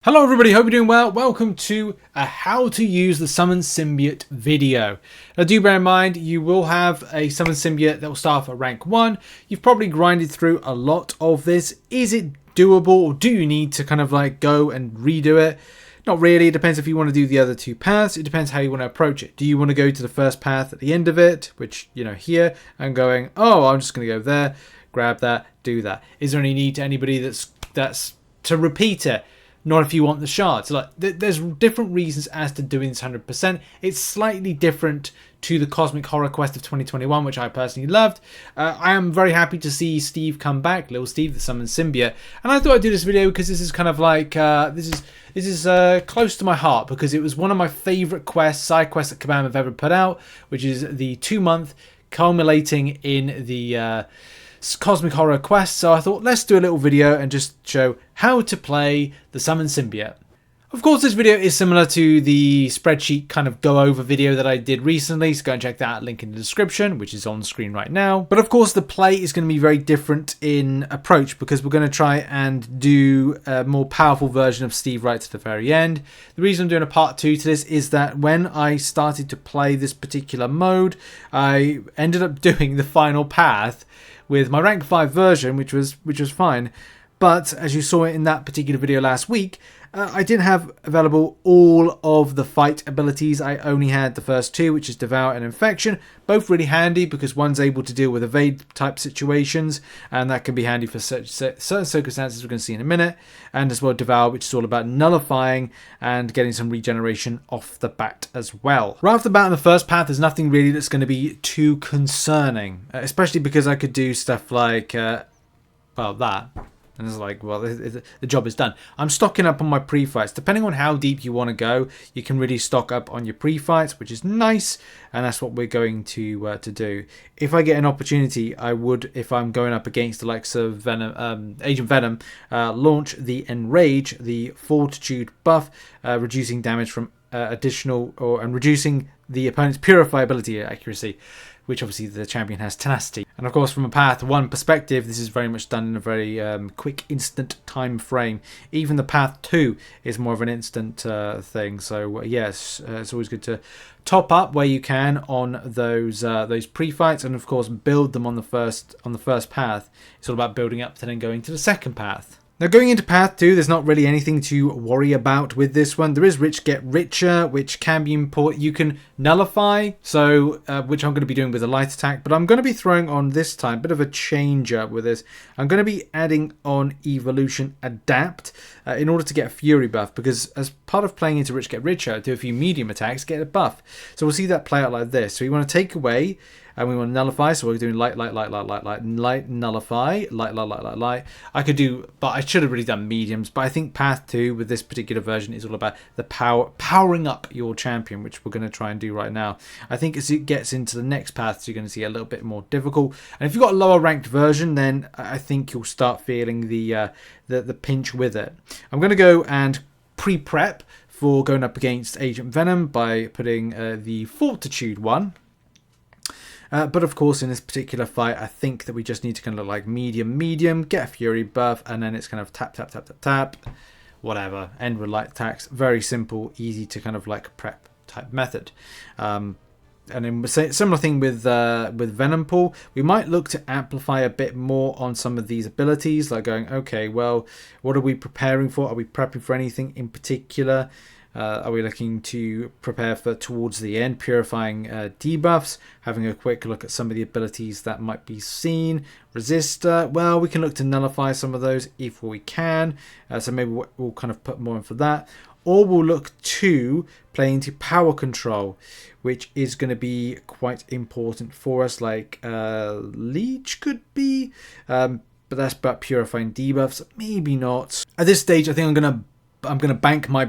Hello everybody, hope you're doing well. Welcome to a how to use the Summon Symbiote video. Now do bear in mind, you will have a Summon Symbiote that will start off at rank 1. You've probably grinded through a lot of this. Is it doable, or do you need to kind of like go and redo it? Not really. It depends if you want to do the other two paths. It depends how you want to approach it. Do you want to go to the first path at the end of it, which, you know, here, and going, oh, I'm just going to go there, grab that, do that. Is there any need to anybody that's to repeat it? Not if you want the shards. Like, there's different reasons as to doing this 100%. It's slightly different to the Cosmic Horror Quest of 2021, which I personally loved. I am very happy to see Steve come back, Little Steve, the Summon Symbiote. And I thought I'd do this video because this is kind of like, this is close to my heart, because it was one of my favourite quests, side quests that Kabam have ever put out, which is the 2-month culminating in the Cosmic Horror Quest. So I thought, let's do a little video and just show how to play the Summon Symbiote. Of course, this video is similar to the spreadsheet kind of go over video that I did recently, so go and check that out, link in the description, which is on screen right now. But of course, the play is going to be very different in approach, because we're going to try and do a more powerful version of Steve right to the very end. The reason I'm doing a part 2 to this is that when I started to play this particular mode, I ended up doing the final path with my rank 5 version, which was fine. But as you saw in that particular video last week, I didn't have available all of the fight abilities. I only had the first 2, which is Devour and Infection. Both really handy because one's able to deal with evade type situations, and that can be handy for certain circumstances we're going to see in a minute. And as well Devour, which is all about nullifying and getting some regeneration off the bat as well. Right off the bat in the first path, there's nothing really that's going to be too concerning, especially because I could do stuff like, well, that. And it's like, well, the job is done. I'm stocking up on my pre-fights. Depending on how deep you want to go, you can really stock up on your pre-fights, which is nice. And that's what we're going to do. If I get an opportunity, I would, if I'm going up against the likes of Venom, Agent Venom, launch the Enrage, the Fortitude buff, reducing damage from and reducing the opponent's Purify ability accuracy, which obviously the champion has tenacity. And of course, from a path 1 perspective, this is very much done in a very quick, instant time frame. Even the path 2 is more of an instant thing. So yes, it's always good to top up where you can on those pre-fights, and of course build them on the first path. It's all about building up to then going to the second path. Now going into path 2, there's not really anything to worry about with this one. There is Rich Get Richer, which can be important. You can nullify, so which I'm going to be doing with a light attack, but I'm going to be throwing on this time a bit of a change up with this. I'm going to be adding on Evolution Adapt in order to get a Fury buff, because as part of playing into Rich Get Richer, do a few medium attacks, get a buff. So we'll see that play out like this. So we want to take away, and we want to nullify, so we're doing light, nullify, light. I could do, but I should have really done mediums, but I think path 2 with this particular version is all about the powering up your champion, which we're going to try and do right now. I think as it gets into the next paths, you're going to see a little bit more difficult. And if you've got a lower ranked version, then I think you'll start feeling the pinch with it. I'm going to go and pre-prep for going up against Agent Venom by putting the Fortitude one. But of course, in this particular fight, I think that we just need to kind of like medium, get a Fury buff, and then it's kind of tap, whatever. End with light attacks. Very simple, easy to kind of like prep type method. And then similar thing with Venom Pool. We might look to amplify a bit more on some of these abilities, like going, okay, well, what are we preparing for? Are we prepping for anything in particular? Are we looking to prepare for towards the end, purifying debuffs, having a quick look at some of the abilities that might be seen. Resistor, well, we can look to nullify some of those if we can. So maybe we'll kind of put more in for that. Or we'll look to play into power control, which is going to be quite important for us, like Leech could be. But that's about purifying debuffs. Maybe not. At this stage, I think I'm going to bank my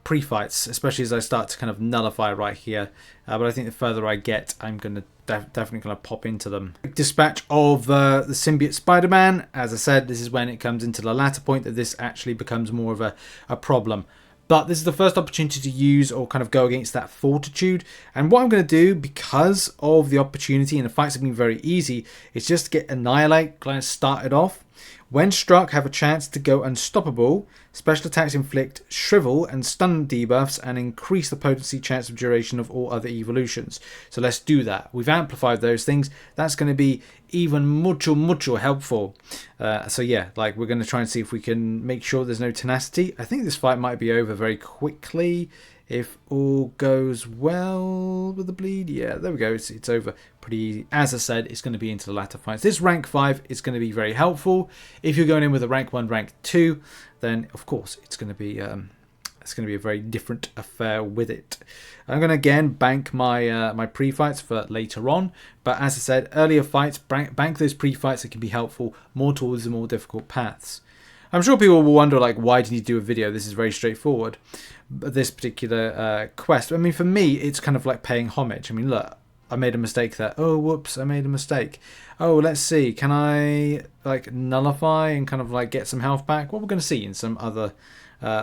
pre-fights, especially as I start to kind of nullify right here. But I think the further I get, I'm going to definitely going to pop into them. Dispatch of the Symbiote Spider-Man. As I said, this is when it comes into the latter point that this actually becomes more of a problem. But this is the first opportunity to use or kind of go against that Fortitude. And what I'm going to do, because of the opportunity and the fights have been very easy, is just get Annihilate kind of started off. When struck, have a chance to go unstoppable. Special attacks inflict shrivel and stun debuffs and increase the potency, chance of duration of all other evolutions. So let's do that. We've amplified those things. That's going to be even mucho helpful. So yeah, like we're going to try and see if we can make sure there's no tenacity. I think this fight might be over very quickly if all goes well with the bleed. Yeah, there we go. It's over pretty easy. As I said, it's going to be into the latter fights. This rank 5 is going to be very helpful. If you're going in with a rank 1, rank 2, then of course it's going to be a very different affair with it. I'm going to again bank my my pre-fights for later on, but as I said, earlier fights, bank those pre-fights that can be helpful more towards the more difficult paths. I'm sure people will wonder, like, why do you do a video? This is very straightforward. But this particular quest, I mean, for me, it's kind of like paying homage. I mean, look, I made a mistake there. Oh, whoops, I made a mistake. Oh, let's see. Can I, like, nullify and kind of, like, get some health back? Well, we're going to see in some other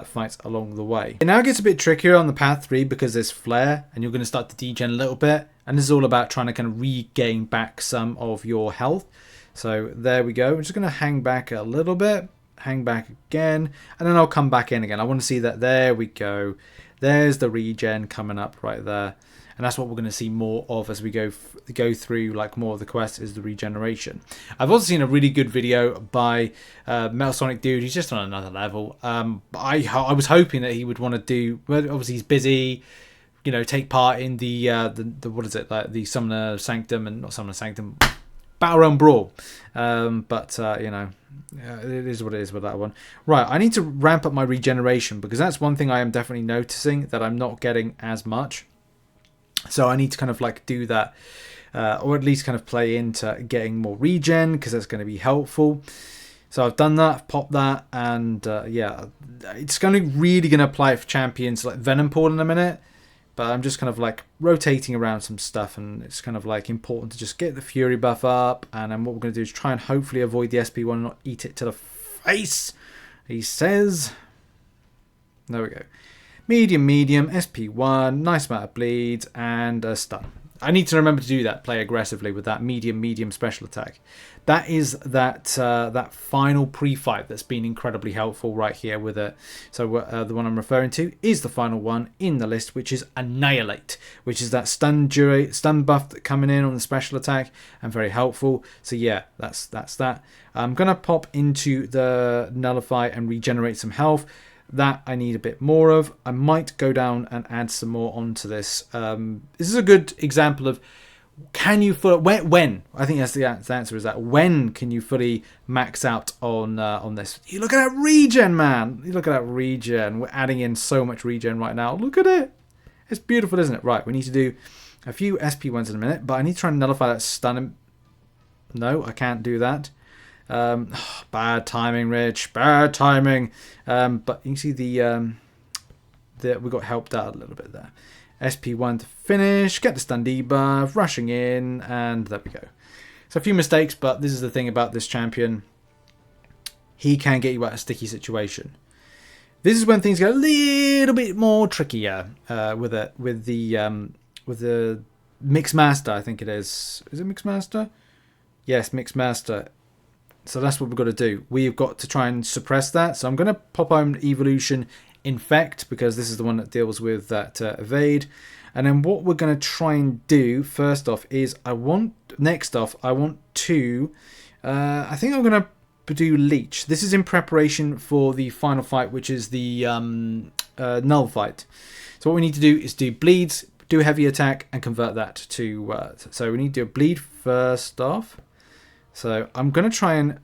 fights along the way. It now gets a bit trickier on the path 3 because there's flare, and you're going to start to degen a little bit. And this is all about trying to kind of regain back some of your health. So there we go. We're just going to hang back a little bit. Hang back again, and then I'll come back in again. I want to see that. There we go. There's the regen coming up right there, and that's what we're going to see more of as we go through like more of the quest, is the regeneration. I've also seen a really good video by Metal Sonic Dude. He's just on another level. I was hoping that he would want to do. Well, obviously he's busy. You know, take part in the what is it, like the Summoner Sanctum, and not Summoner Sanctum, Battle Realm Brawl. But you know. It is what it is with that one. Right, I need to ramp up my regeneration because that's one thing I am definitely noticing that I'm not getting as much. So I need to kind of like do that, or at least kind of play into getting more regen because that's going to be helpful. So I've done that, I've popped that, and yeah, it's really going to apply for champions like Venom Pool in a minute. But I'm just kind of like rotating around some stuff, and it's kind of like important to just get the Fury buff up. And then what we're going to do is try and hopefully avoid the SP1 and not eat it to the face, he says. There we go. Medium, SP1, nice amount of bleeds, and a stun. I need to remember to do that, play aggressively with that medium special attack. That is that final pre-fight that's been incredibly helpful right here with it. So the one I'm referring to is the final one in the list, which is Annihilate, which is that stun buff that coming in on the special attack, and very helpful. So yeah, that's that. I'm going to pop into the Nullify and regenerate some health. That I need a bit more of. I might go down and add some more onto this. This is a good example of can you when I think that's the answer, is that when can you fully max out on this. You look at that regen, man. You look at that regen. We're adding in so much regen right now. Look at it. It's beautiful, isn't it? Right, we need to do a few SP1s in a minute, but I need to try and nullify that stun. No, I can't do that. Bad timing, Rich. Bad timing. But you can see we got helped out a little bit there. SP1 to finish. Get the stun debuff. Rushing in, and there we go. So a few mistakes, but this is the thing about this champion. He can get you out of a sticky situation. This is when things get a little bit more trickier with the Mixed Master. I think it is. Is it Mixed Master? Yes, Mixed Master. So that's what we've got to do. We've got to try and suppress that. So I'm going to pop on Evolution Infect because this is the one that deals with that Evade. And then what we're going to try and do first off is I want to, I think I'm going to do Leech. This is in preparation for the final fight, which is the Null fight. So what we need to do is do Bleeds, do a heavy attack, and convert that to... so we need to do a Bleed first off. So I'm going to try and,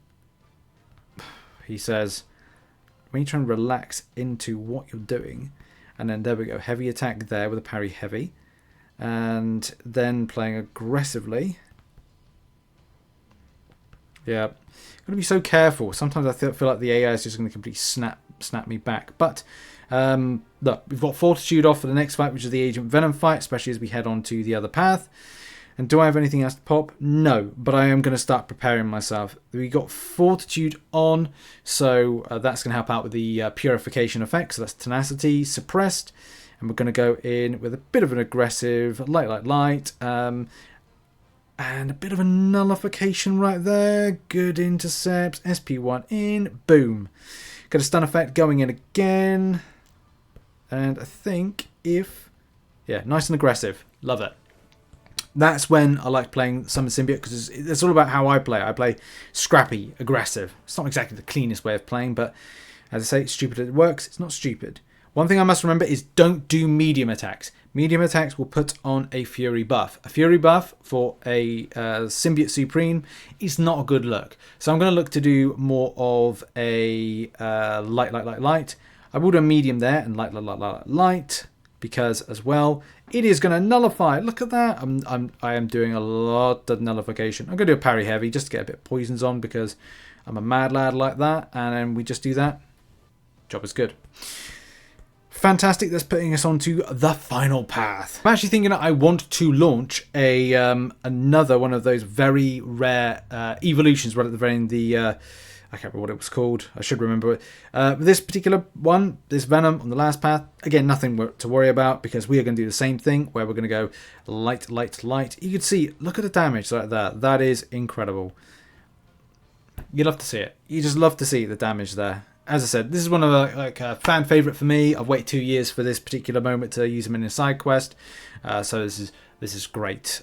he says, when you try and relax into what you're doing, and then there we go, heavy attack there with a parry heavy, and then playing aggressively. Yeah, got to be so careful. Sometimes I feel like the AI is just going to completely snap me back. But look, we've got Fortitude off for the next fight, which is the Agent Venom fight, especially as we head on to the other path. And do I have anything else to pop? No, but I am going to start preparing myself. We got Fortitude on, so that's going to help out with the purification effect. So that's Tenacity suppressed, and we're going to go in with a bit of an aggressive light. And a bit of a nullification right there. Good intercepts. SP1 in. Boom. Got a stun effect going in again. And I think if... Yeah, nice and aggressive. Love it. That's when I like playing Summon Symbiote, because it's all about how I play. I play scrappy, aggressive. It's not exactly the cleanest way of playing, but as I say, stupid it works. It's not stupid. One thing I must remember is don't do medium attacks. Medium attacks will put on a Fury buff. A Fury buff for a Symbiote Supreme is not a good look. So I'm going to look to do more of a light. I will do a medium there and light, because as well, it is going to nullify. Look at that. I am doing a lot of nullification. I'm going to do a parry heavy just to get a bit of poisons on, because I'm a mad lad like that. And then we just do that. Job is good. Fantastic. That's putting us on to the final path. I'm actually thinking that I want to launch a another one of those very rare evolutions right at the very end. I can't remember what it was called. I should remember it. This particular one, this Venom on the last path, again, nothing to worry about, because we are going to do the same thing where we're going to go light. You can see, look at the damage like that. That is incredible. You love to see it. You just love to see the damage there. As I said, this is one of a fan favorite for me. I've waited 2 years for this particular moment to use him in a side quest, so this is great.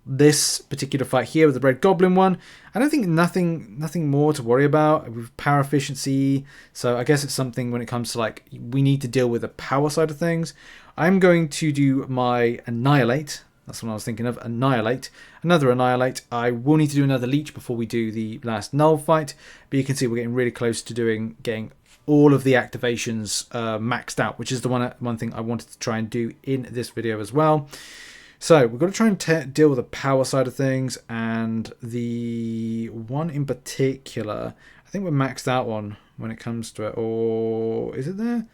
This particular fight here with the Red Goblin one, I don't think nothing more to worry about with power efficiency. So I guess it's something when it comes to like we need to deal with the power side of things. I'm going to do my Annihilate. That's what I was thinking of. Annihilate. Another Annihilate. I will need to do another Leech before we do the last Knull fight. But you can see we're getting really close to getting all of the activations maxed out, which is the one thing I wanted to try and do in this video as well. So we've got to try and deal with the power side of things, and the one in particular, I think we're maxed out on when it comes to it. Or is it there?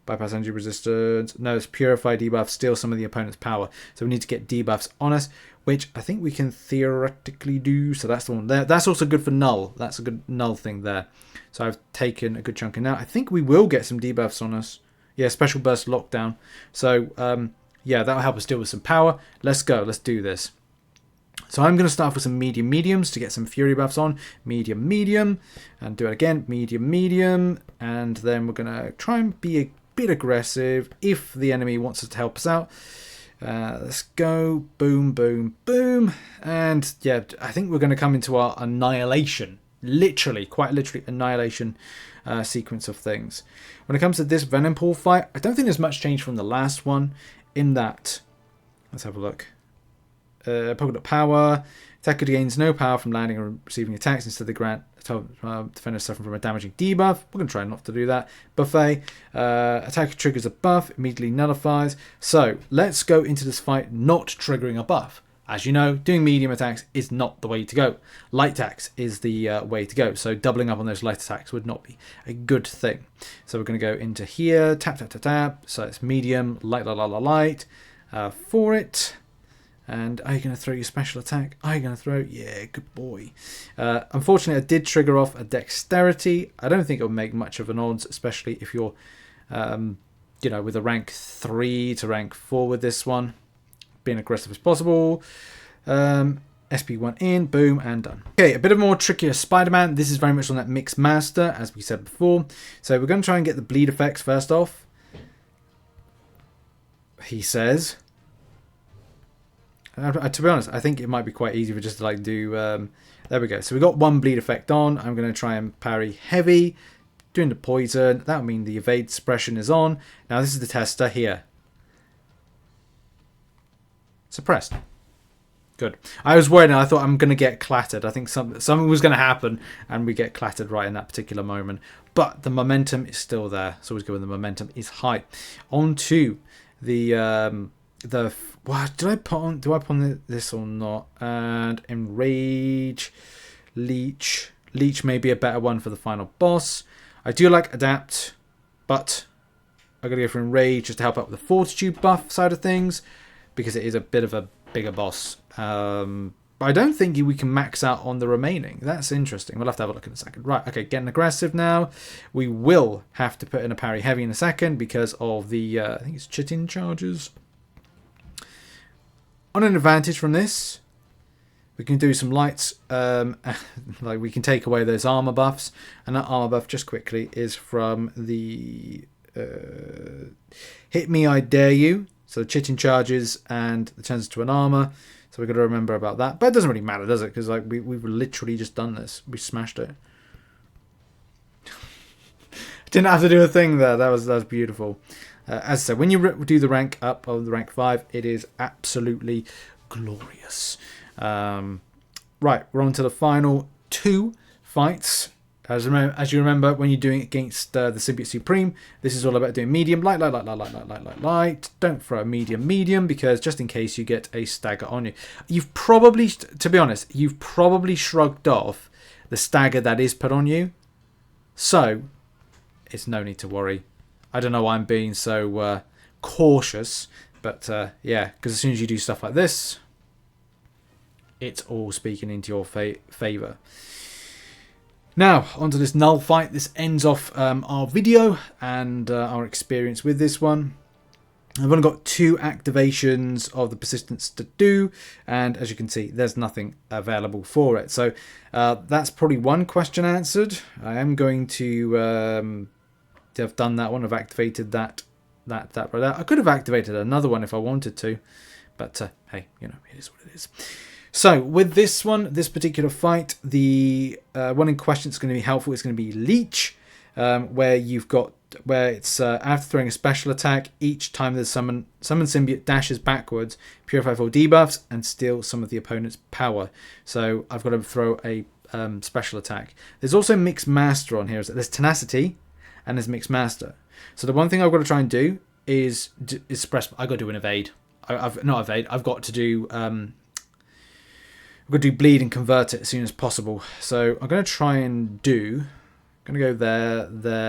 Bypass energy resistance. No, it's purify debuff, steal some of the opponent's power. So we need to get debuffs on us, which I think we can theoretically do. So that's the one there. That's also good for Knull. That's a good Knull thing there. So I've taken a good chunk of now. I think we will get some debuffs on us. Yeah, special burst lockdown. So yeah, that'll help us deal with some power. Let's go. Let's do this. So I'm going to start off with some mediums to get some Fury buffs on. Medium, and do it again. Medium, and then we're going to try and be a bit aggressive if the enemy wants us to help us out. Let's go. Boom, boom, boom. And yeah, I think we're going to come into our annihilation. Quite literally annihilation sequence of things. When it comes to this Venom Pool fight, I don't think there's much change from the last one. In that, let's have a look. Polka dot power. Attacker gains no power from landing or receiving attacks. Instead, they grant defender suffering from a damaging debuff. We're going to try not to do that. Buffet. Attacker triggers a buff, immediately nullifies. So let's go into this fight not triggering a buff. As you know, doing medium attacks is not the way to go. Light attacks is the way to go. So doubling up on those light attacks would not be a good thing. So we're going to go into here, tap. So it's medium, light for it. And are you going to throw your special attack? Are you going to throw? Yeah, good boy. Unfortunately, I did trigger off a dexterity. I don't think it will make much of an odds, especially if you're, with a rank 3 to rank 4 with this one. Being aggressive as possible. SP1 in, boom, and done. Okay, a bit of more trickier Spider-Man. This is very much on that Mixed Master, as we said before. So we're going to try and get the bleed effects first off. He says. To be honest, I think it might be quite easy for just to like do... there we go. So we've got one bleed effect on. I'm going to try and parry heavy. Doing the poison. That would mean the evade suppression is on. Now this is the tester here. Suppressed. Good. I was worried and I thought I'm going to get clattered. I think something was going to happen and we get clattered right in that particular moment. But the momentum is still there. It's always good when the momentum is high. On to the what did I put on? Do I put on this or not? And Enrage, Leech. Leech may be a better one for the final boss. I do like Adapt, but I'm going to go for Enrage just to help out with the Fortitude buff side of things, because it is a bit of a bigger boss. But I don't think we can max out on the remaining. That's interesting. We'll have to have a look in a second. Right, okay, getting aggressive now. We will have to put in a parry heavy in a second because of the, I think it's Chitin charges. On an advantage from this, We can do some lights, like we can take away those armor buffs, and that armor buff just quickly is from the Hit Me, I Dare You. So Chitin charges and it turns into an armor. So we've got to remember about that. But it doesn't really matter, does it? Because like we've literally just done this. We smashed it. Didn't have to do a thing there. That was beautiful. As I said, when you do the rank up of the rank 5, it is absolutely glorious. Right, we're on to the final 2 fights. As you remember, when you're doing it against the Symbiote Supreme, this is all about doing medium, light. Don't throw a medium, because just in case you get a stagger on you. You've probably, to be honest, you've probably shrugged off the stagger that is put on you. So, it's no need to worry. I don't know why I'm being so cautious, but yeah, because as soon as you do stuff like this, it's all speaking into your favour. Now, onto this Knull fight. This ends off our video and our experience with this one. I've only got 2 activations of the persistence to do, and as you can see, there's nothing available for it. So that's probably one question answered. I am going to have done that one. I've activated that right there. I could have activated another one if I wanted to, but hey, you know, it is what it is. So with this one, this particular fight, the one in question that's going to be helpful is going to be Leech, where it's after throwing a special attack, each time the summon symbiote dashes backwards, purify 4 debuffs and steal some of the opponent's power. So I've got to throw a special attack. There's also Mixed Master on here. There's Tenacity and there's Mixed Master. So the one thing I've got to try and do is suppress. I've got to do an evade. I've got to do. We're going to do bleed and convert it as soon as possible. So I'm going to try and do... I'm going to go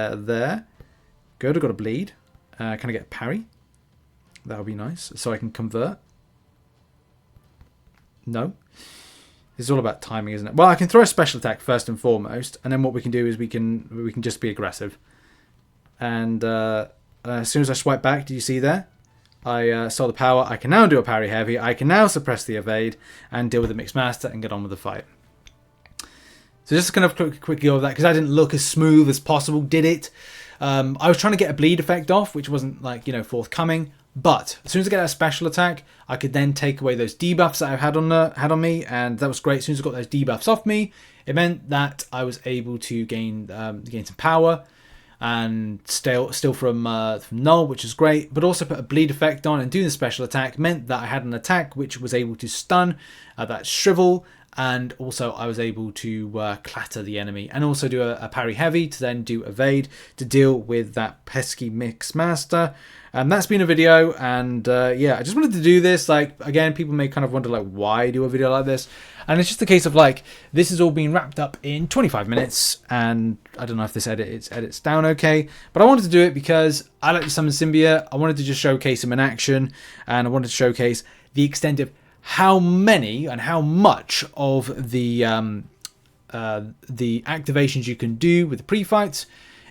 there. Good, I've got a bleed. Can I get a parry? That would be nice. So I can convert. No. It's all about timing, isn't it? Well, I can throw a special attack first and foremost. And then what we can do is we can just be aggressive. And as soon as I swipe back, do you see there? I saw the power. I can now do a parry heavy. I can now suppress the evade and deal with the Mixed Master and get on with the fight. So just kind of quickly go over that because I didn't look as smooth as possible, did it? I was trying to get a bleed effect off, which wasn't like, you know, forthcoming. But as soon as I get that special attack, I could then take away those debuffs that I had on me, and that was great. As soon as I got those debuffs off me, it meant that I was able to gain some power and still from Knull, which is great, but also put a bleed effect on, and doing the special attack meant that I had an attack which was able to stun that shrivel, and also I was able to clatter the enemy and also do a parry heavy to then do evade to deal with that pesky Mixed Master. And that's been a video, and yeah, I just wanted to do this. Like, again, people may kind of wonder, like, why do a video like this? And it's just a case of, like, this is all being wrapped up in 25 minutes, and I don't know if this edits down okay, but I wanted to do it because I like to summon Symbiote. I wanted to just showcase him in action, and I wanted to showcase the extent of how many and how much of the activations you can do with the pre-fights.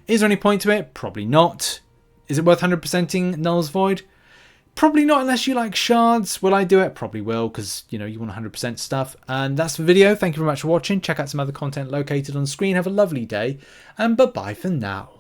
Is there any point to it? Probably not. Is it worth 100%ing Knull's Void? Probably not unless you like shards. Will I do it? Probably will, because, you know, you want 100% stuff. And that's the video. Thank you very much for watching. Check out some other content located on screen. Have a lovely day, and bye-bye for now.